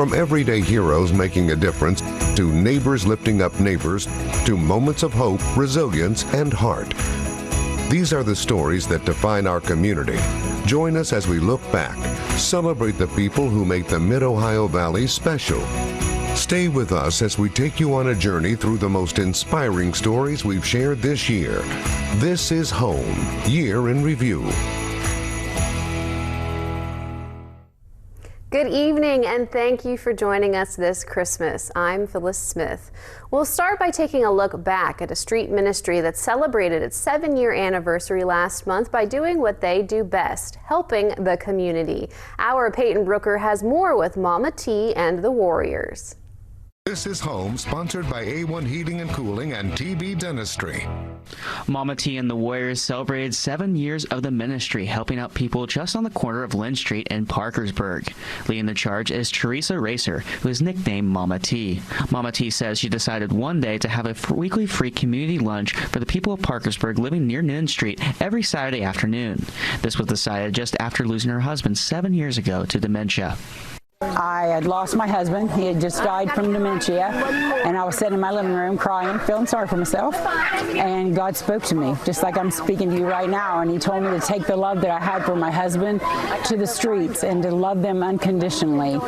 From everyday heroes making a difference, to neighbors lifting up neighbors, to moments of hope, resilience, and heart. These are the stories that define our community. Join us as we look back, celebrate the people who make the Mid-Ohio Valley special. Stay with us as we take you on a journey through the most inspiring stories we've shared this year. This is Home, Year in Review. Good evening, and thank you for joining us this Christmas. I'm Phyllis Smith. We'll start by taking a look back at a street ministry that celebrated its 7-year anniversary last month by doing what they do best, helping the community. Our Peyton Brooker has more with Mama T and the Warriors. This is Home, sponsored by A1 Heating and Cooling and TB Dentistry. Mama T and the Warriors celebrated 7 years of the ministry, helping out people just on the corner of Lynn Street in Parkersburg. Leading the charge is Teresa Racer, who is nicknamed Mama T. Mama T says she decided one day to have a weekly free community lunch for the people of Parkersburg living near Lynn Street every Saturday afternoon. This was decided just after losing her husband 7 years ago to dementia. I had lost my husband. He had just died from dementia, and I was sitting in my living room crying, feeling sorry for myself, and God spoke to me, just like I'm speaking to you right now, and he told me to take the love that I had for my husband to the streets and to love them unconditionally.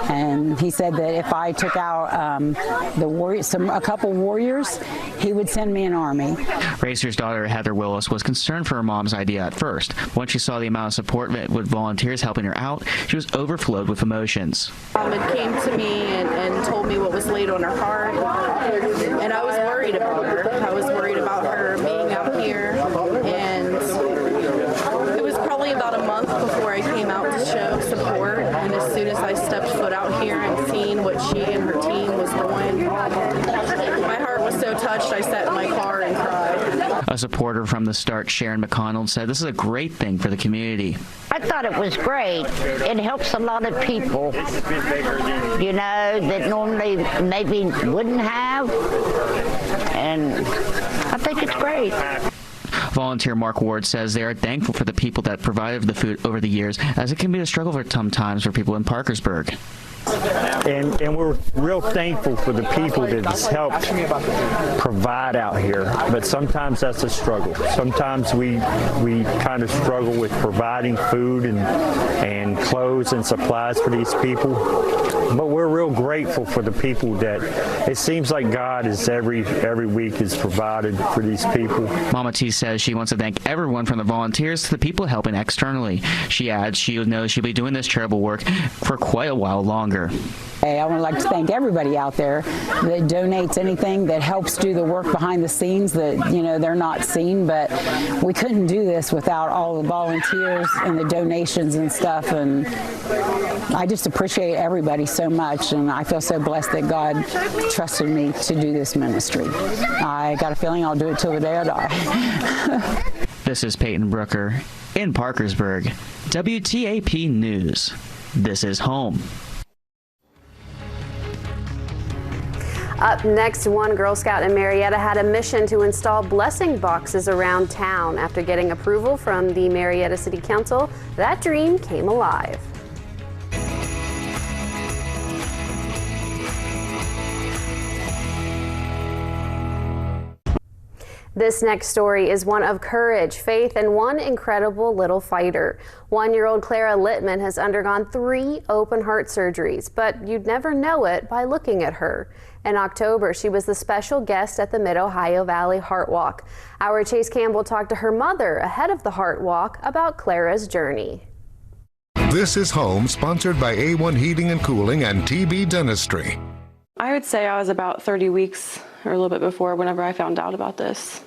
And he said that if I took out a couple warriors, he would send me an army. Racer's daughter, Heather Willis, was concerned for her mom's idea at first. Once she saw the amount of support with volunteers helping her out, she was overflowed with emotions. Mom came to me and told me what was laid on her heart, and I was worried about her. I was worried about her being out here, and it was probably about a month before I came out to show support, and as soon as I stepped foot out here and seen what she and her team was doing, my heart was so touched I sat in my car and cried. A supporter from the start, Sharon McConnell, said this is a great thing for the community. I thought it was great. It helps a lot of people, you know, that normally maybe wouldn't have, and I think it's great. Volunteer Mark Ward says they are thankful for the people that provided the food over the years, as it can be a struggle for sometimes for people in Parkersburg. And we're real thankful for the people that has helped provide out here, but sometimes that's a struggle. Sometimes we kind of struggle with providing food and clothes and supplies for these people, but we're real grateful for the people that it seems like God is every week is provided for these people. Mama T says she wants to thank everyone from the volunteers to the people helping externally. She adds she knows she'll be doing this charitable work for quite a while longer. Hey, I would like to thank everybody out there that donates anything, that helps do the work behind the scenes that, you know, they're not seen, but we couldn't do this without all the volunteers and the donations and stuff, and I just appreciate everybody so much, and I feel so blessed that God trusted me to do this ministry. I got a feeling I'll do it till the day I die. This is Peyton Brooker in Parkersburg, WTAP News. This is Home. Up next, one Girl Scout in Marietta had a mission to install blessing boxes around town. After getting approval from the Marietta City Council, that dream came alive. This next story is one of courage, faith, and one incredible little fighter. 1-year-old Clara Littman has undergone 3 open heart surgeries, but you'd never know it by looking at her. In October, she was the special guest at the Mid-Ohio Valley Heart Walk. Our Chase Campbell talked to her mother ahead of the Heart Walk about Clara's journey. This is Home, sponsored by A1 Heating and Cooling and TB Dentistry. I would say I was about 30 weeks or a little bit before whenever I found out about this.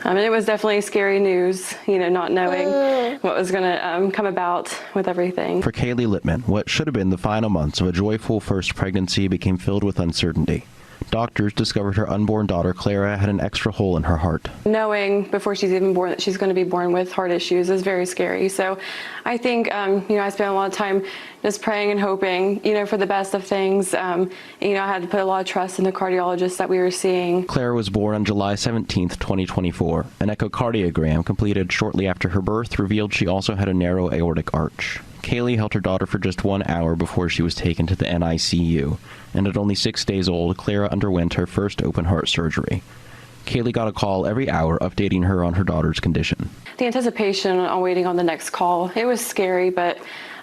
And it was definitely scary news, you know, not knowing what was going to come about with everything. For Kaylee Littman, what should have been the final months of a joyful first pregnancy became filled with uncertainty. Doctors discovered her unborn daughter, Clara, had an extra hole in her heart. Knowing before she's even born that she's going to be born with heart issues is very scary. So I think, you know, I spent a lot of time just praying and hoping, you know, for the best of things. You know, I had to put a lot of trust in the cardiologist that we were seeing. Clara was born on July 17th, 2024. An echocardiogram completed shortly after her birth revealed she also had a narrow aortic arch. Kaylee held her daughter for just 1 hour before she was taken to the NICU, and at only 6 days old, Clara underwent her first open heart surgery. Kaylee got a call every hour updating her on her daughter's condition. The anticipation on waiting on the next call, it was scary, but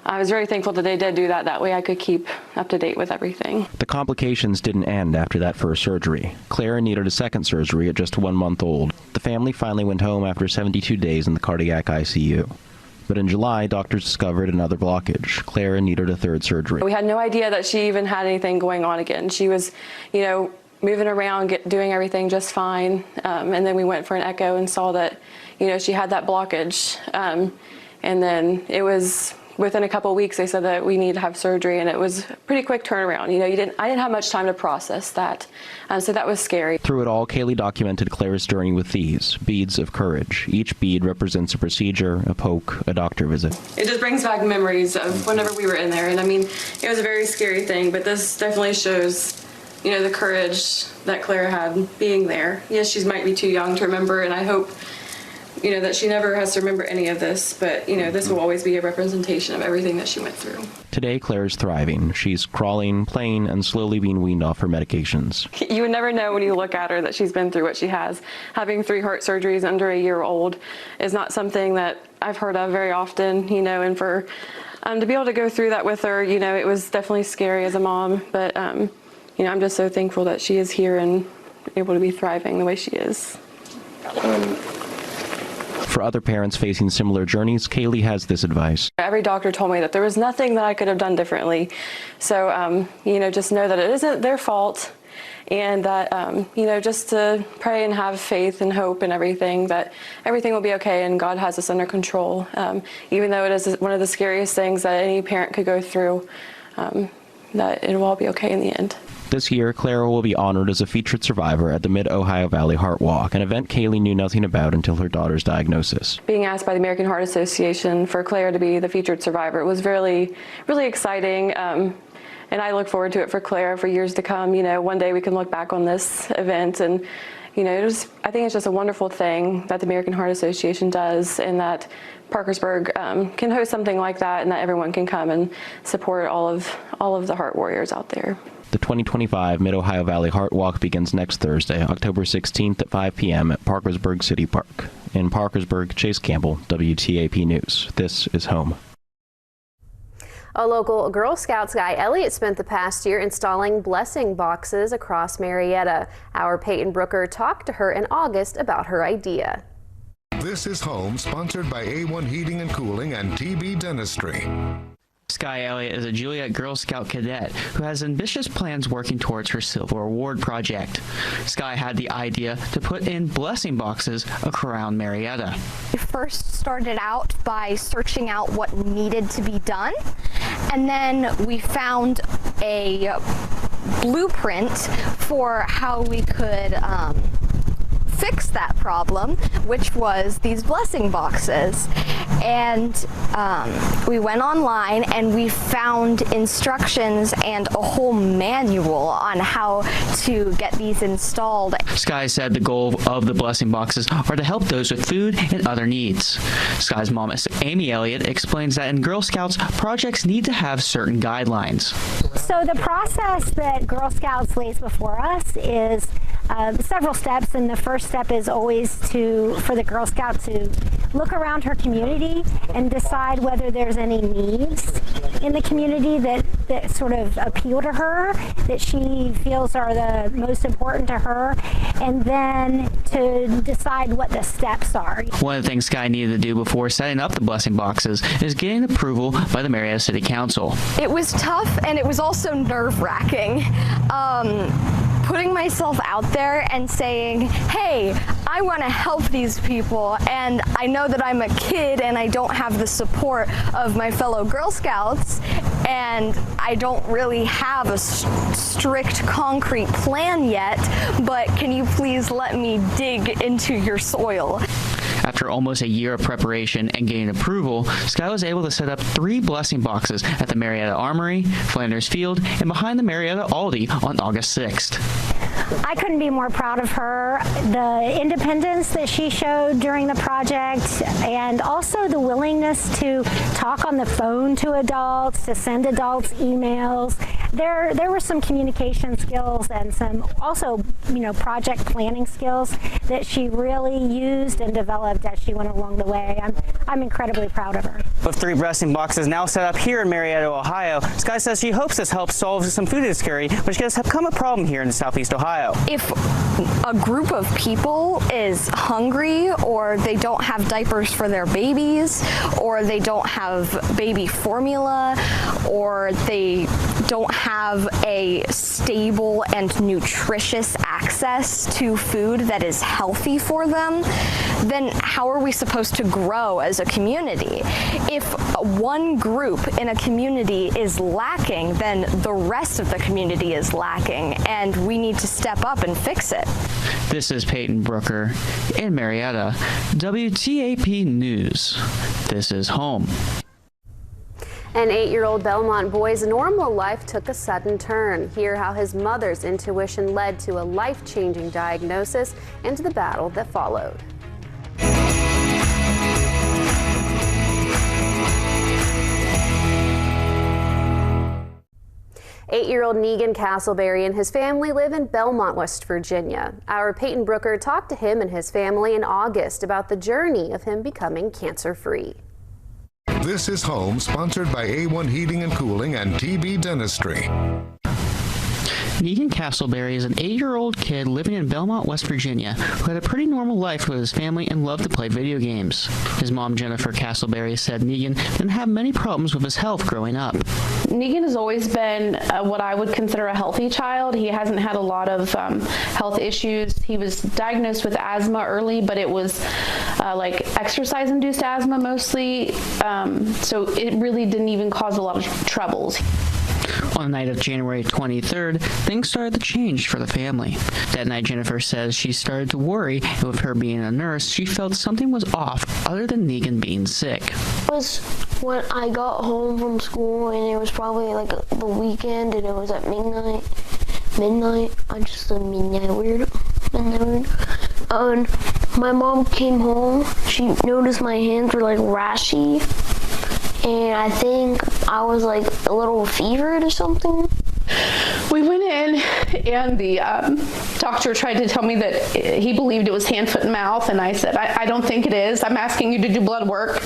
I was very thankful that they did do that. That way I could keep up to date with everything. The complications didn't end after that first surgery. Clara needed a second surgery at just 1 month old. The family finally went home after 72 days in the cardiac ICU. But in July, doctors discovered another blockage. Clara needed a third surgery. We had no idea that she even had anything going on again. She was, moving around, doing everything just fine. And then we went for an echo and saw that, she had that blockage. And then it was within a couple of weeks, they said that we need to have surgery, and it was a pretty quick turnaround. I didn't have much time to process that. So that was scary. Through it all, Kaylee documented Clara's journey with these beads of courage. Each bead represents a procedure, a poke, a doctor visit. It just brings back memories of whenever we were in there. And it was a very scary thing, but this definitely shows the courage that Clara had being there. Yes, she might be too young to remember, and I hope, that she never has to remember any of this, but, this will always be a representation of everything that she went through. Today, Clara's thriving. She's crawling, playing, and slowly being weaned off her medications. You would never know when you look at her that she's been through what she has. Having 3 heart surgeries under a year old is not something that I've heard of very often, and for to be able to go through that with her, it was definitely scary as a mom, but, I'm just so thankful that she is here and able to be thriving the way she is. For other parents facing similar journeys, Kaylee has this advice. Every doctor told me that there was nothing that I could have done differently. So, just know that it isn't their fault, and that, just to pray and have faith and hope and everything, that everything will be okay and God has us under control. Even though it is one of the scariest things that any parent could go through, that it will all be okay in the end. This year, Clara will be honored as a featured survivor at the Mid-Ohio Valley Heart Walk, an event Kaylee knew nothing about until her daughter's diagnosis. Being asked by the American Heart Association for Clara to be the featured survivor was really, really exciting. And I look forward to it for Clara for years to come. One day we can look back on this event and, I think it's just a wonderful thing that the American Heart Association does, and that Parkersburg can host something like that, and that everyone can come and support all of the heart warriors out there. The 2025 Mid-Ohio Valley Heart Walk begins next Thursday, October 16th at 5 p.m. at Parkersburg City Park. In Parkersburg, Chase Campbell, WTAP News. This is home. A local Girl Scouts guy, Elliott, spent the past year installing blessing boxes across Marietta. Our Peyton Brooker talked to her in August about her idea. This is Home, sponsored by A1 Heating and Cooling and TB Dentistry. Sky Elliott is a Juliet Girl Scout cadet who has ambitious plans working towards her Silver Award project. Sky had the idea to put in blessing boxes around Marietta. We first started out by searching out what needed to be done, and then we found a blueprint for how we could fix that problem, which was these blessing boxes. And we went online and we found instructions and a whole manual on how to get these installed. Sky said the goal of the blessing boxes are to help those with food and other needs. Sky's mom, Amy Elliott, explains that in Girl Scouts, projects need to have certain guidelines. So the process that Girl Scouts lays before us is several steps, and the first step is always for the Girl Scout to look around her community and decide whether there's any needs in the community that sort of appeal to her, that she feels are the most important to her, and then to decide what the steps are. One of the things Sky needed to do before setting up the blessing boxes is getting approval by the Marietta City Council. It was tough, and it was also nerve-wracking. Putting myself out there and saying, hey, I want to help these people, and I know that I'm a kid and I don't have the support of my fellow Girl Scouts, and I don't really have a strict concrete plan yet, but can you please let me dig into your soil? After almost a year of preparation and getting approval, Sky was able to set up 3 blessing boxes at the Marietta Armory, Flanders Field, and behind the Marietta Aldi on August 6th. I couldn't be more proud of her. The independence that she showed during the project, and also the willingness to talk on the phone to adults, to send adults emails. There were some communication skills and some also, project planning skills that she really used and developed as she went along the way. I'm incredibly proud of her. With 3 breasting boxes now set up here in Marietta, Ohio, Sky says she hopes this helps solve some food insecurity, which has become a problem here in Southeast Ohio. If a group of people is hungry, or they don't have diapers for their babies, or they don't have baby formula, or they don't have a stable and nutritious access to food that is healthy for them, then how are we supposed to grow as a community? If one group in a community is lacking, then the rest of the community is lacking, and we need to step up and fix it. This is Peyton Brooker in Marietta, WTAP News. This is home. An 8-year-old Belmont boy's normal life took a sudden turn. Hear how his mother's intuition led to a life-changing diagnosis and the battle that followed. 8-year-old Negan Castleberry and his family live in Belmont, West Virginia. Our Peyton Brooker talked to him and his family in August about the journey of him becoming cancer-free. This is Home, sponsored by A1 Heating and Cooling and TB Dentistry. Negan Castleberry is an 8-year-old kid living in Belmont, West Virginia, who had a pretty normal life with his family and loved to play video games. His mom, Jennifer Castleberry, said Negan didn't have many problems with his health growing up. Negan has always been what I would consider a healthy child. He hasn't had a lot of health issues. He was diagnosed with asthma early, but it was like exercise-induced asthma mostly, so it really didn't even cause a lot of troubles. On the night of January 23rd, things started to change for the family. That night, Jennifer says she started to worry, and with her being a nurse, she felt something was off other than Negan being sick. It was when I got home from school, and it was probably like the weekend, and it was at midnight. I just said midnight word. And my mom came home. She noticed my hands were like rashy. And I think I was like a little fevered or something. We went in and the doctor tried to tell me that he believed it was hand, foot, and mouth. And I said, I don't think it is. I'm asking you to do blood work.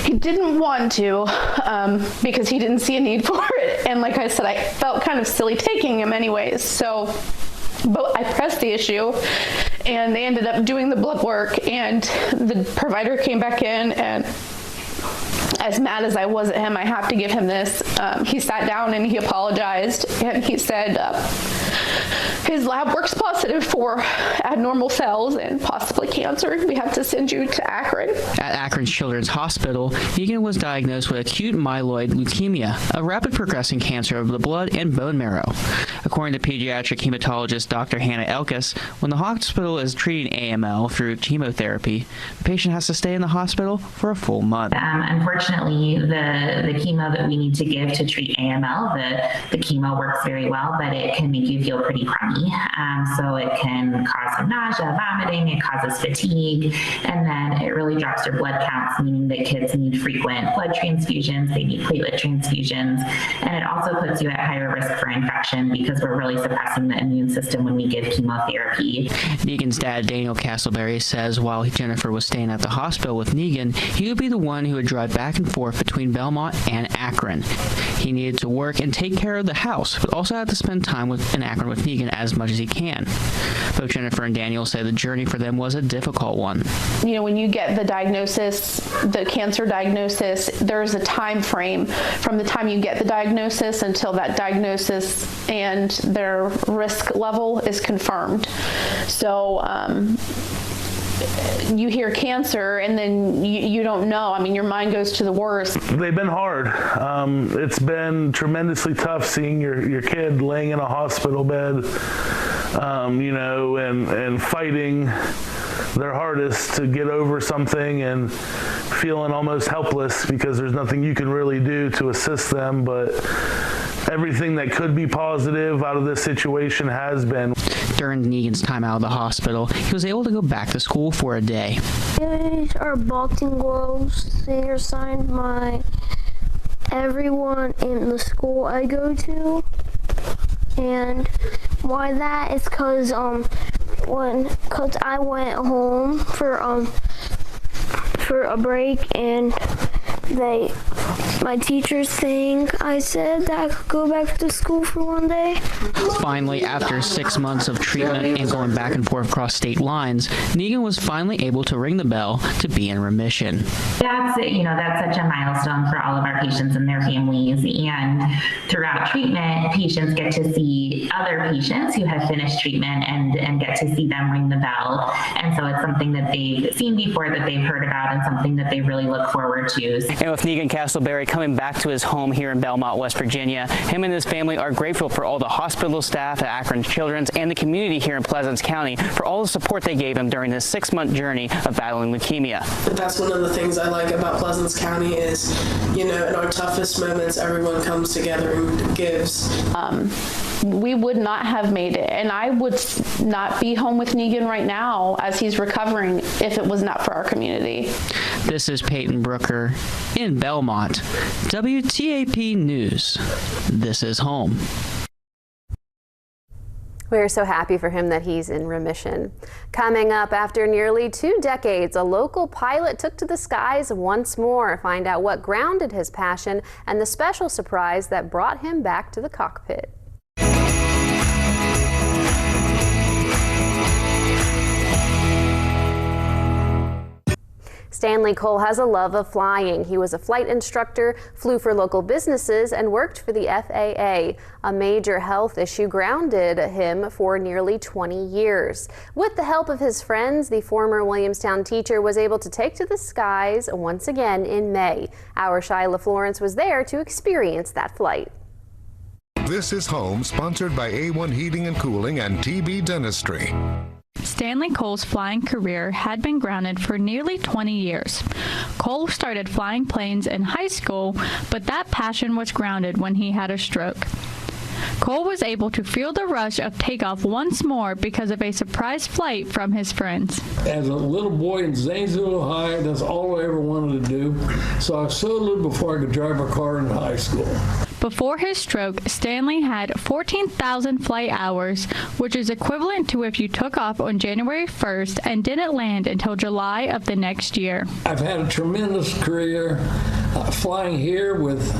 He didn't want to because he didn't see a need for it. And like I said, I felt kind of silly taking him anyways. But I pressed the issue, and they ended up doing the blood work, and the provider came back in, and as mad as I was at him, I have to give him this. He sat down and he apologized, and he said his lab works positive for abnormal cells and possibly cancer. We have to send you to Akron. At Akron Children's Hospital, Negan was diagnosed with acute myeloid leukemia, a rapid progressing cancer of the blood and bone marrow. According to pediatric hematologist Dr. Hannah Elkis, when the hospital is treating AML through chemotherapy, the patient has to stay in the hospital for a full month. Unfortunately, the chemo that we need to give to treat AML, the chemo works very well, but it can make you feel pretty crummy. So it can cause some nausea, vomiting, it causes fatigue, and then it really drops your blood counts, meaning that kids need frequent blood transfusions, they need platelet transfusions, and it also puts you at higher risk for infection because we're really suppressing the immune system when we give chemotherapy. Negan's dad, Daniel Castleberry, says while Jennifer was staying at the hospital with Negan, he would be the one who would drive back and forth between Belmont and Akron. He needed to work and take care of the house, but also had to spend time in Akron with Negan as much as he can. Both Jennifer and Daniel say the journey for them was a difficult one. You know, when you get the diagnosis, the cancer diagnosis, there's a time frame from the time you get the diagnosis until that diagnosis and their risk level is confirmed. So you hear cancer and then you don't know. I mean, your mind goes to the worst. They've been hard. It's been tremendously tough seeing your kid laying in a hospital bed, you know, and fighting their hardest to get over something and feeling almost helpless because there's nothing you can really do to assist them. But everything that could be positive out of this situation has been. During Negan's time out of the hospital, he was able to go back to school for a day. These are boxing gloves. They are signed by everyone in the school I go to. And why that is because I went home for a break, and my teachers think I said that I could go back to school for one day. Finally, after 6 months of treatment and going back and forth across state lines, Negan was finally able to ring the bell to be in remission. That's such a milestone for all of our patients and their families. And throughout treatment, patients get to see other patients who have finished treatment and get to see them ring the bell. And so it's something that they've seen before, that they've heard about, and something that they really look forward to. And with Negan Castleberry coming back to his home here in Belmont, West Virginia, him and his family are grateful for all the hospital staff at Akron Children's and the community here in Pleasants County for all the support they gave him during this 6-month journey of battling leukemia. That's one of the things I like about Pleasants County is, in our toughest moments, everyone comes together and gives. We would not have made it, and I would not be home with Negan right now as he's recovering if it was not for our community. This is Peyton Brooker in Belmont. WTAP News. This is home. We're so happy for him that he's in remission. Coming up, after nearly 2 decades, a local pilot took to the skies once more. Find out what grounded his passion and the special surprise that brought him back to the cockpit. Stanley Cole has a love of flying. He was a flight instructor, flew for local businesses, and worked for the FAA. A major health issue grounded him for nearly 20 years. With the help of his friends, the former Williamstown teacher was able to take to the skies once again in May. Our Shyla Florence was there to experience that flight. This is Home, sponsored by A1 Heating and Cooling and TB Dentistry. Stanley Cole's flying career had been grounded for nearly 20 years. Cole started flying planes in high school, but that passion was grounded when he had a stroke. Cole was able to feel the rush of takeoff once more because of a surprise flight from his friends. As a little boy in Zanesville, Ohio, that's all I ever wanted to do. So I settled before I could drive a car in high school. Before his stroke, Stanley had 14,000 flight hours, which is equivalent to if you took off on January 1st and didn't land until July of the next year. I've had a tremendous career flying here with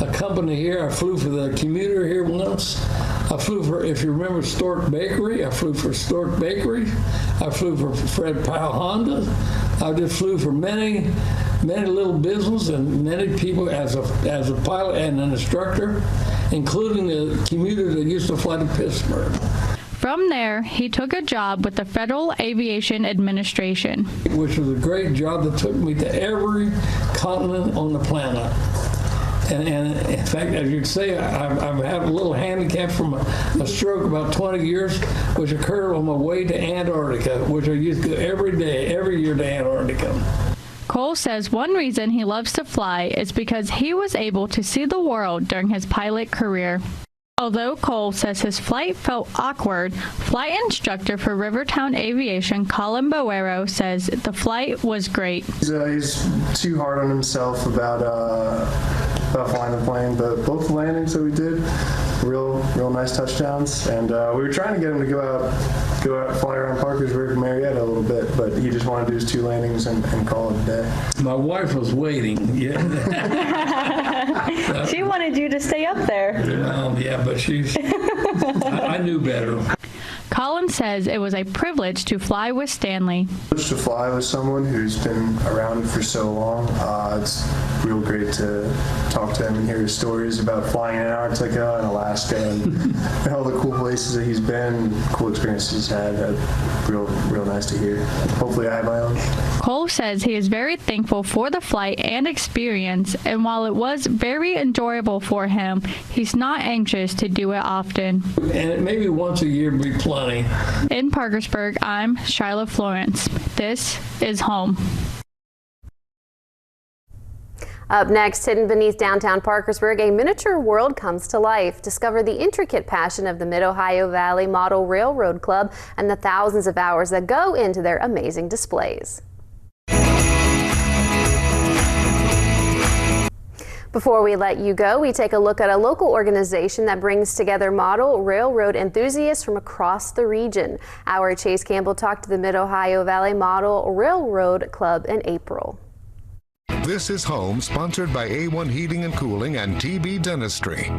a company here. I flew for the commuter here once. I flew for, if you remember, Stork Bakery. I flew for Stork Bakery. I flew for Fred Powell Honda. I just flew for many little businesses and many people as a pilot and an instructor, including the commuter that used to fly to Pittsburgh. From there, he took a job with the Federal Aviation Administration, which was a great job that took me to every continent on the planet. And in fact, as you can say, I've had a little handicap from a stroke about 20 years, which occurred on my way to Antarctica, which I used to go every year to Antarctica. Cole says one reason he loves to fly is because he was able to see the world during his pilot career. Although Cole says his flight felt awkward, flight instructor for Rivertown Aviation, Colin Boero, says the flight was great. He's too hard on himself about flying the plane, but both landings that we did, real nice touchdowns, and we were trying to get him to go out fly around Parkersburg and Marietta a little bit, but he just wanted to do his 2 landings and call it a day. My wife was waiting. Yeah. She wanted you to stay up there. Yeah, but I knew better. Colin says it was a privilege to fly with Stanley. To fly with someone who's been around for so long, it's real great to talk to him and hear his stories about flying in Antarctica and Alaska and all the cool places that he's been, cool experiences he's had. Real nice to hear. Hopefully I have my own. Cole says he is very thankful for the flight and experience, and while it was very enjoyable for him, he's not anxious to do it often. And maybe once a year would be plenty. In Parkersburg, I'm Shyla Florence. This is Home. Up next, hidden beneath downtown Parkersburg, a miniature world comes to life. Discover the intricate passion of the Mid-Ohio Valley Model Railroad Club and the thousands of hours that go into their amazing displays. Before we let you go, we take a look at a local organization that brings together model railroad enthusiasts from across the region. Our Chase Campbell talked to the Mid-Ohio Valley Model Railroad Club in April. This is Home, sponsored by A1 Heating and Cooling and TB Dentistry.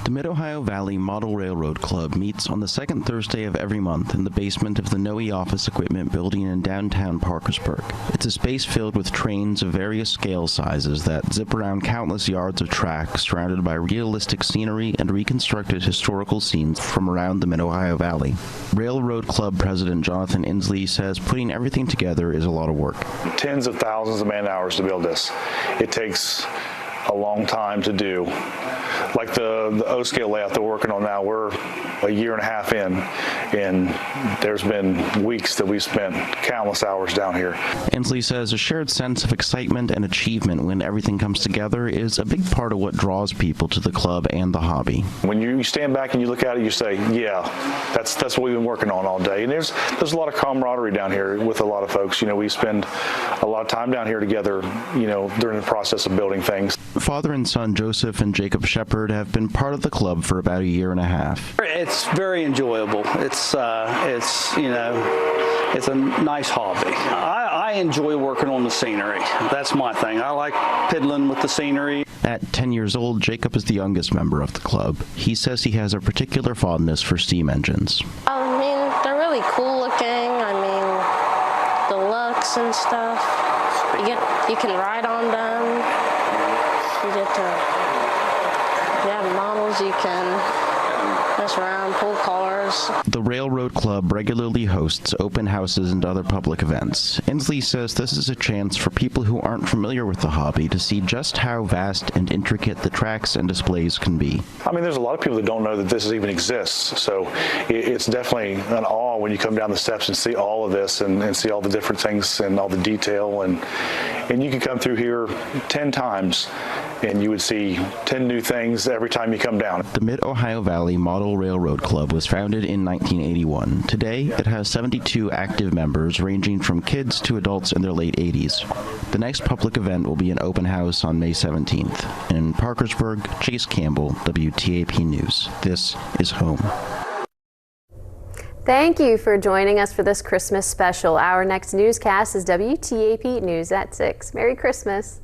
The Mid-Ohio Valley Model Railroad Club meets on the second Thursday of every month in the basement of the Noe Office Equipment Building in downtown Parkersburg. It's a space filled with trains of various scale sizes that zip around countless yards of track surrounded by realistic scenery and reconstructed historical scenes from around the Mid-Ohio Valley. Railroad Club President Jonathan Inslee says putting everything together is a lot of work. Tens of thousands of man-hours to build this. It takes a long time to do. Like the O-scale layout that we're working on now, we're a year and a half in, and there's been weeks that we've spent countless hours down here. Inslee says a shared sense of excitement and achievement when everything comes together is a big part of what draws people to the club and the hobby. When you stand back and you look at it, you say, yeah, that's what we've been working on all day. And there's a lot of camaraderie down here with a lot of folks. You know, we spend a lot of time down here together, you know, during the process of building things. Father and son Joseph and Jacob Shepard have been part of the club for about a year and a half. It's very enjoyable. It's you know, it's a nice hobby. I enjoy working on the scenery. That's my thing. I like piddling with the scenery. At 10 years old, Jacob is the youngest member of the club. He says he has a particular fondness for steam engines. I mean, they're really cool looking. I mean, the looks and stuff. You can ride on them. You get to have models, you can mess around, pull cars. The Railroad Club regularly hosts open houses and other public events. Inslee says this is a chance for people who aren't familiar with the hobby to see just how vast and intricate the tracks and displays can be. I mean, there's a lot of people that don't know that this even exists, so it's definitely an awe when you come down the steps and see all of this and see all the different things and all the detail, and you can come through here 10 times and you would see 10 new things every time you come down. The Mid-Ohio Valley Model Railroad Club was founded in 1981. Today, it has 72 active members ranging from kids to adults in their late 80s. The next public event will be an open house on May 17th. In Parkersburg, Chase Campbell, WTAP News. This is Home. Thank you for joining us for this Christmas special. Our next newscast is WTAP News at 6. Merry Christmas.